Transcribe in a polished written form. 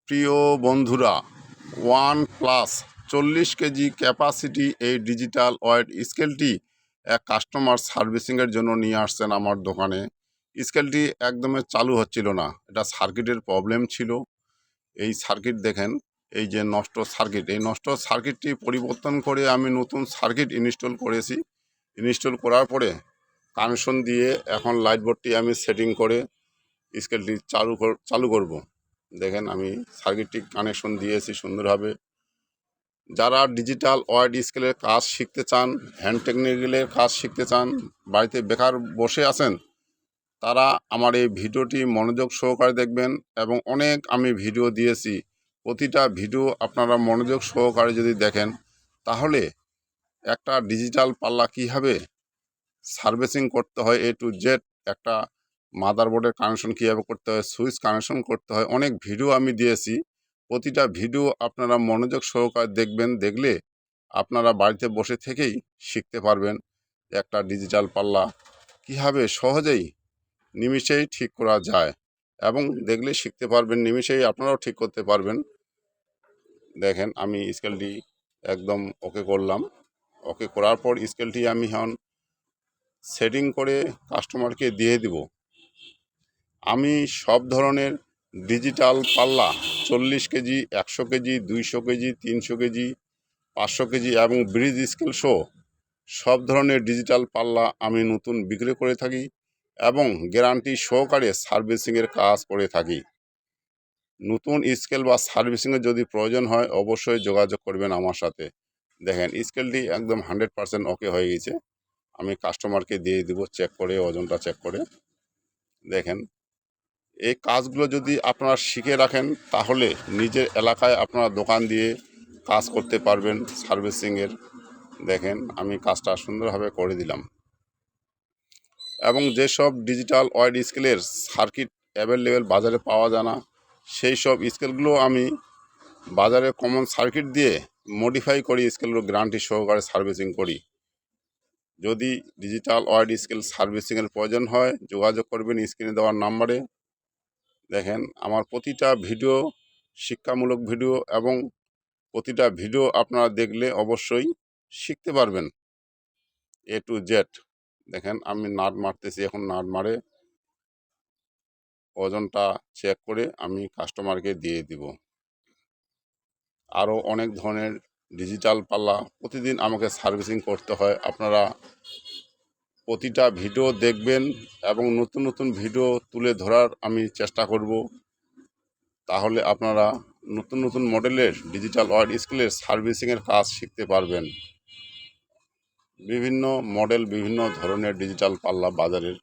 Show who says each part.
Speaker 1: প্রিয় বন্ধুরা, OnePlus 40 KG capacity এই ডিজিটাল ওয়েট স্কেলটি এক কাস্টমার সার্ভিসিংয়ের জন্য নিয়ে আসছেন আমার দোকানে। স্কেলটি একদমই চালু হচ্ছিল না, এটা সার্কিটের প্রবলেম ছিল। এই সার্কিট দেখেন, এই যে নষ্ট সার্কিট, এই নষ্ট সার্কিটটি পরিবর্তন করে আমি নতুন সার্কিট ইনস্টল করেছি। ইনস্টল করার পরে কানেকশন দিয়ে এখন লাইট বোর্ডটি আমি সেটিং করে স্কেলটি চালু করব। দেখেন, আমি সার্কিটটি কানেকশন দিয়েছি সুন্দরভাবে। যারা ডিজিটাল ওয়েট স্কেলের কাজ শিখতে চান, হ্যান্ড টেকনিক্যালের কাজ শিখতে চান, বাড়িতে বেকার বসে আছেন, তারা আমার এই ভিডিওটি মনোযোগ সহকারে দেখবেন। এবং অনেক আমি ভিডিও দিয়েছি, প্রতিটা ভিডিও আপনারা মনোযোগ সহকারে যদি দেখেন, তাহলে একটা ডিজিটাল পাল্লা কীভাবে সার্ভিসিং করতে হয় A to Z, একটা মাদারবোর্ডের কানেকশন কীভাবে করতে হয়, সুইচ কানেকশন করতে হয়, অনেক ভিডিও আমি দিয়েছি। প্রতিটা ভিডিও আপনারা মনোযোগ সহকারে দেখবেন। দেখলে আপনারা বাড়িতে বসে থেকেই শিখতে পারবেন একটা ডিজিটাল পাল্লা কীভাবে সহজেই নিমিষেই ঠিক করা যায়, এবং দেখলে শিখতে পারবেন, নিমিষেই আপনারাও ঠিক করতে পারবেন। দেখেন, আমি স্কেলটি একদম ওকে করলাম। ওকে করার পর স্কেলটি আমি এখন সেটিং করে কাস্টমারকে দিয়ে দিব। আমি সব ধরনের ডিজিটাল পাল্লা 40 KG, 100 KG, 200 KG, 300 KG, 500 KG এবং ব্রিজ স্কেল সহ সব ধরনের ডিজিটাল পাল্লা আমি নতুন বিক্রি করে থাকি এবং গ্যারান্টি সহকারে সার্ভিসিংয়ের কাজ করে থাকি। নতুন স্কেল বা সার্ভিসিংয়ের যদি প্রয়োজন হয়, অবশ্যই যোগাযোগ করবেন আমার সাথে। দেখেন, স্কেলটি একদম 100% ওকে হয়ে গেছে। আমি কাস্টমারকে দিয়ে দিব চেক করে, ওজনটা চেক করে। দেখেন, এই কাজগুলো যদি আপনারা শিখে রাখেন, তাহলে নিজের এলাকায় আপনারা দোকান দিয়ে কাজ করতে পারবেন সার্ভিসিংয়ের। দেখেন, আমি কাজটা সুন্দরভাবে করে দিলাম। এবং যেসব ডিজিটাল ওয়েট স্কেলের সার্কিট অ্যাভেলেবেল বাজারে পাওয়া যায় না, সেই সব স্কেলগুলো আমি বাজারে কমন সার্কিট দিয়ে মডিফাই করি, স্কেলগুলো গ্যারান্টি সহকারে সার্ভিসিং করি। যদি ডিজিটাল ওয়েট স্কেল সার্ভিসিংয়ের প্রয়োজন হয়, যোগাযোগ করবেন স্ক্রিনে দেওয়ার নাম্বারে। দেখেন, আমার প্রতিটা ভিডিও শিক্ষামূলক ভিডিও, এবং প্রতিটা ভিডিও আপনারা দেখলে অবশ্যই শিখতে পারবেন A to Z। দেখেন, আমি নাট মারতেছি, এখন নাট মারে ওজনটা চেক করে আমি কাস্টমারকে দিয়ে দিব। আরও অনেক ধরনের ডিজিটাল পাল্লা প্রতিদিন আমাকে সার্ভিসিং করতে হয়। আপনারা প্রতিটা ভিডিও দেখবেন এবং নতুন নতুন ভিডিও তুলে ধরার আমি চেষ্টা করব। তাহলে আপনারা নতুন নতুন মডেলের ডিজিটাল ওয়েট স্কেলের সার্ভিসিংয়ের কাজ শিখতে পারবেন। বিভিন্ন মডেল, বিভিন্ন ধরনের ডিজিটাল পাল্লা বাজারের